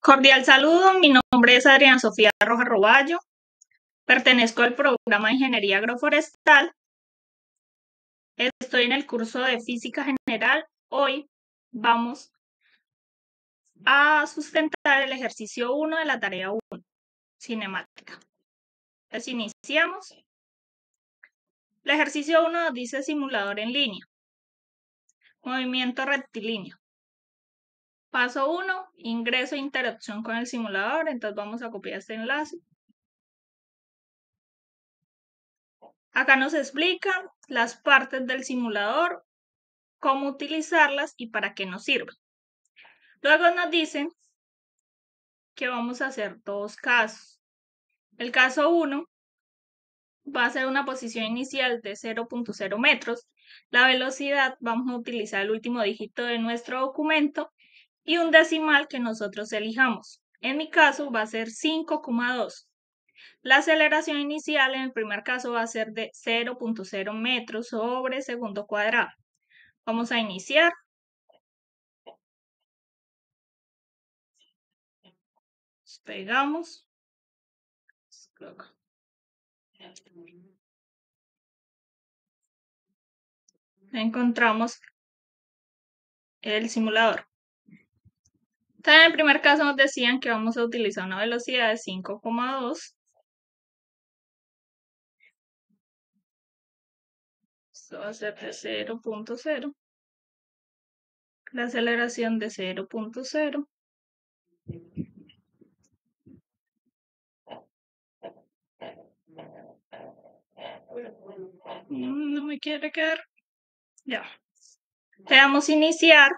Cordial saludo, mi nombre es Adriana Sofía Rojas Roballo, pertenezco al programa de Ingeniería Agroforestal, estoy en el curso de Física General. Hoy vamos a sustentar el ejercicio 1 de la tarea 1, cinemática. Entonces iniciamos. El ejercicio 1 nos dice simulador en línea, movimiento rectilíneo. Paso 1, ingreso e interacción con el simulador, entonces vamos a copiar este enlace. Acá nos explican las partes del simulador, cómo utilizarlas y para qué nos sirven. Luego nos dicen que vamos a hacer dos casos. El caso 1 va a ser una posición inicial de 0.0 metros. La velocidad vamos a utilizar el último dígito de nuestro documento y un decimal que nosotros elijamos. En mi caso va a ser 5,2. La aceleración inicial en el primer caso va a ser de 0.0 metros sobre segundo cuadrado. Vamos a iniciar. Pegamos. Encontramos el simulador. Entonces, en el primer caso nos decían que vamos a utilizar una velocidad de 5,2. Esto va a ser de 0.0. La aceleración de 0.0. No me quiere quedar. Ya. Le damos iniciar.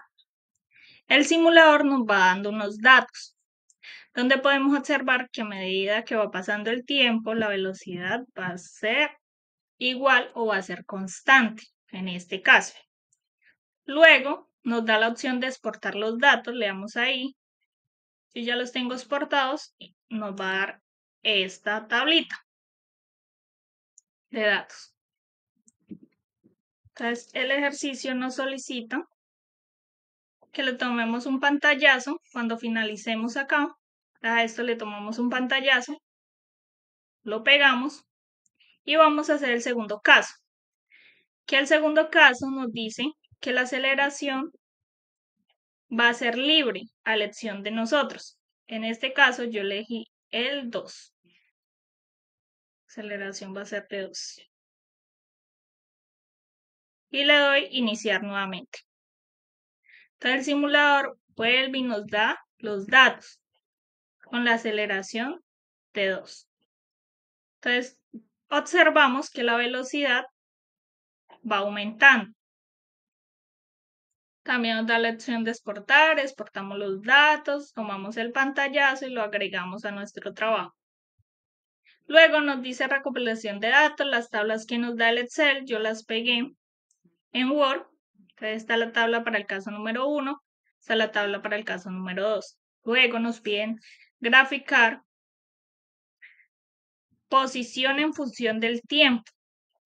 El simulador nos va dando unos datos, donde podemos observar que a medida que va pasando el tiempo, la velocidad va a ser igual o va a ser constante, en este caso. Luego nos da la opción de exportar los datos, le damos ahí. Si ya los tengo exportados, nos va a dar esta tablita de datos. Entonces, el ejercicio nos solicita que le tomemos un pantallazo cuando finalicemos acá. A esto le tomamos un pantallazo, lo pegamos y vamos a hacer el segundo caso. Que el segundo caso nos dice que la aceleración va a ser libre a elección de nosotros. En este caso yo elegí el 2. Aceleración va a ser de 2. Y le doy iniciar nuevamente. Entonces el simulador vuelve y nos da los datos con la aceleración de 2. Entonces observamos que la velocidad va aumentando. También nos da la opción de exportar, exportamos los datos, tomamos el pantallazo y lo agregamos a nuestro trabajo. Luego nos dice recopilación de datos, las tablas que nos da el Excel, yo las pegué en Word. Entonces está la tabla para el caso número 1, está la tabla para el caso número 2. Luego nos piden graficar posición en función del tiempo.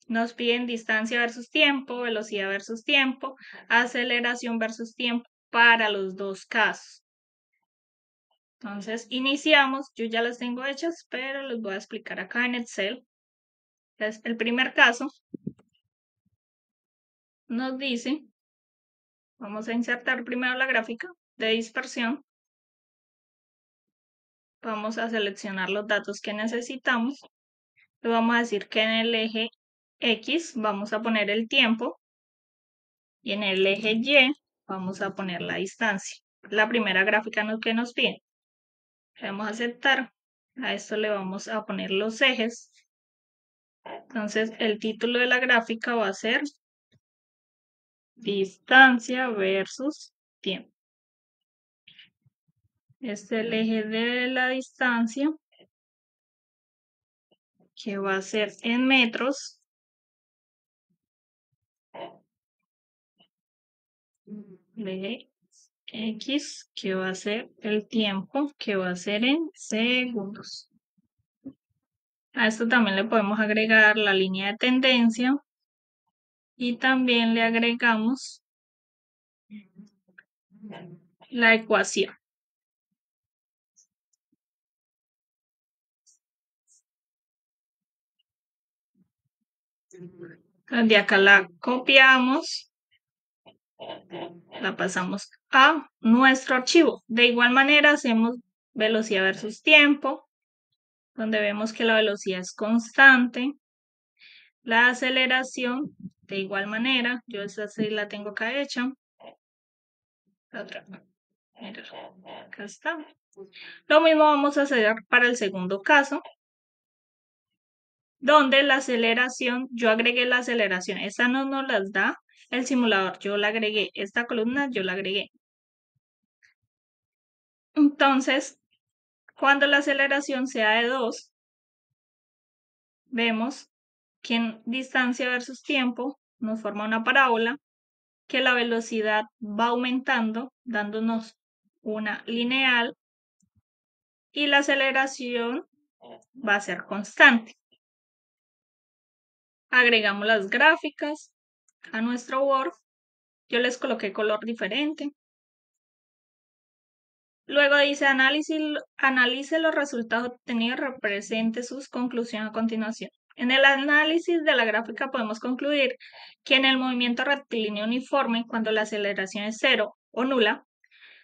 Nos piden distancia versus tiempo, velocidad versus tiempo, aceleración versus tiempo para los dos casos. Entonces iniciamos, yo ya las tengo hechas, pero les voy a explicar acá en Excel. Entonces, el primer caso nos dice, vamos a insertar primero la gráfica de dispersión. Vamos a seleccionar los datos que necesitamos. Le vamos a decir que en el eje X vamos a poner el tiempo y en el eje Y vamos a poner la distancia. La primera gráfica que nos pide. Le vamos a aceptar. A esto le vamos a poner los ejes. Entonces el título de la gráfica va a ser distancia versus tiempo. Este es el eje de la distancia, que va a ser en metros. El eje X, que va a ser el tiempo, que va a ser en segundos. A esto también le podemos agregar la línea de tendencia y también le agregamos la ecuación. De acá la copiamos, la pasamos a nuestro archivo. De igual manera hacemos velocidad versus tiempo, donde vemos que la velocidad es constante. La aceleración, de igual manera, yo esa sí la tengo acá hecha. La otra, mira, acá está. Lo mismo vamos a hacer para el segundo caso, donde la aceleración, yo agregué la aceleración, esta no nos las da el simulador, yo la agregué, esta columna yo la agregué. Entonces, cuando la aceleración sea de 2, vemos que en distancia versus tiempo nos forma una parábola, que la velocidad va aumentando, dándonos una lineal, y la aceleración va a ser constante. Agregamos las gráficas a nuestro Word. Yo les coloqué color diferente. Luego dice analice los resultados obtenidos, represente sus conclusiones a continuación. En el análisis de la gráfica podemos concluir que en el movimiento rectilíneo uniforme, cuando la aceleración es cero o nula,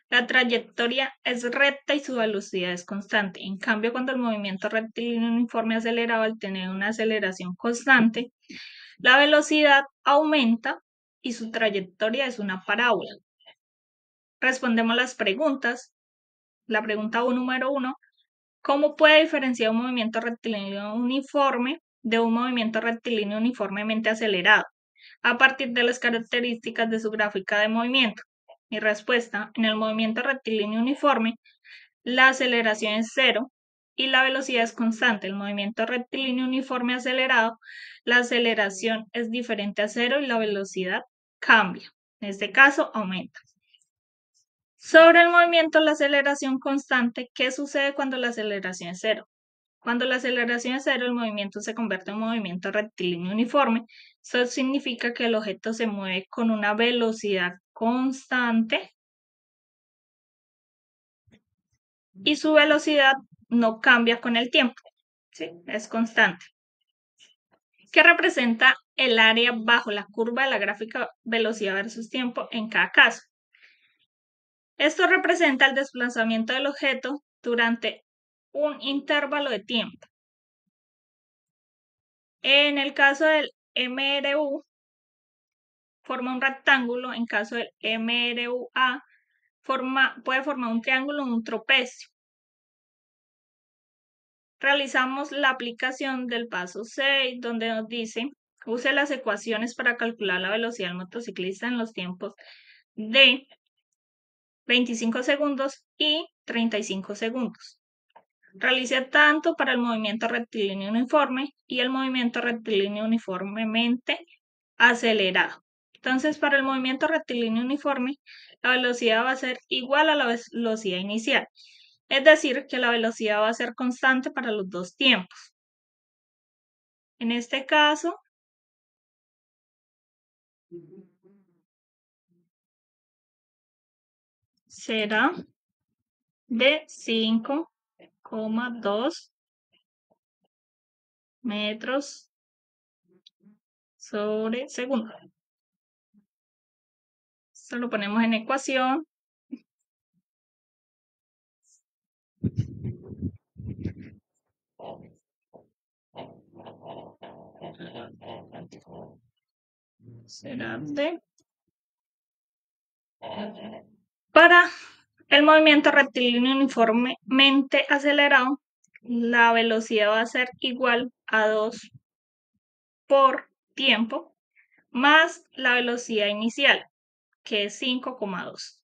la trayectoria es recta y su velocidad es constante. En cambio, cuando el movimiento rectilíneo uniforme acelerado, al tener una aceleración constante, la velocidad aumenta y su trayectoria es una parábola. Respondemos las preguntas. La pregunta número 1, ¿cómo puede diferenciar un movimiento rectilíneo uniforme de un movimiento rectilíneo uniformemente acelerado a partir de las características de su gráfica de movimiento? Mi respuesta, en el movimiento rectilíneo uniforme, la aceleración es cero y la velocidad es constante. El movimiento rectilíneo uniforme acelerado, la aceleración es diferente a cero y la velocidad cambia. En este caso, aumenta. Sobre el movimiento, la aceleración constante, ¿qué sucede cuando la aceleración es cero? Cuando la aceleración es cero, el movimiento se convierte en un movimiento rectilíneo uniforme. Eso significa que el objeto se mueve con una velocidad constante y su velocidad no cambia con el tiempo, ¿sí? Es constante. ¿Qué representa el área bajo la curva de la gráfica velocidad versus tiempo en cada caso? Esto representa el desplazamiento del objeto durante un intervalo de tiempo. En el caso del MRU, forma un rectángulo. En caso del MRUA, puede formar un triángulo o un trapecio. Realizamos la aplicación del paso 6, donde nos dice, use las ecuaciones para calcular la velocidad del motociclista en los tiempos de 25 segundos y 35 segundos. Realice tanto para el movimiento rectilíneo uniforme y el movimiento rectilíneo uniformemente acelerado. Entonces, para el movimiento rectilíneo uniforme, la velocidad va a ser igual a la velocidad inicial. Es decir, que la velocidad va a ser constante para los dos tiempos. En este caso, será de 5,2 metros sobre segundo. Esto lo ponemos en ecuación. Será de... Para el movimiento rectilíneo uniformemente acelerado, la velocidad va a ser igual a 2 por tiempo más la velocidad inicial, que es 5,2.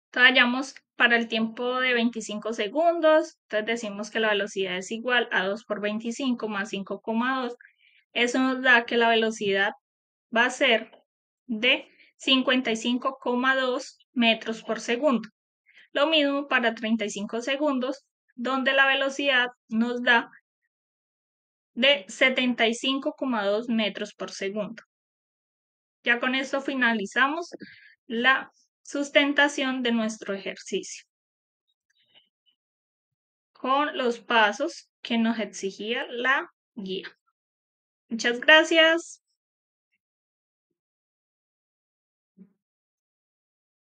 Entonces hallamos para el tiempo de 25 segundos, entonces decimos que la velocidad es igual a 2 por 25 más 5,2. Eso nos da que la velocidad va a ser de 55,2 metros por segundo. Lo mismo para 35 segundos, donde la velocidad nos da de 75,2 metros por segundo. Ya con esto finalizamos la sustentación de nuestro ejercicio con los pasos que nos exigía la guía. Muchas gracias.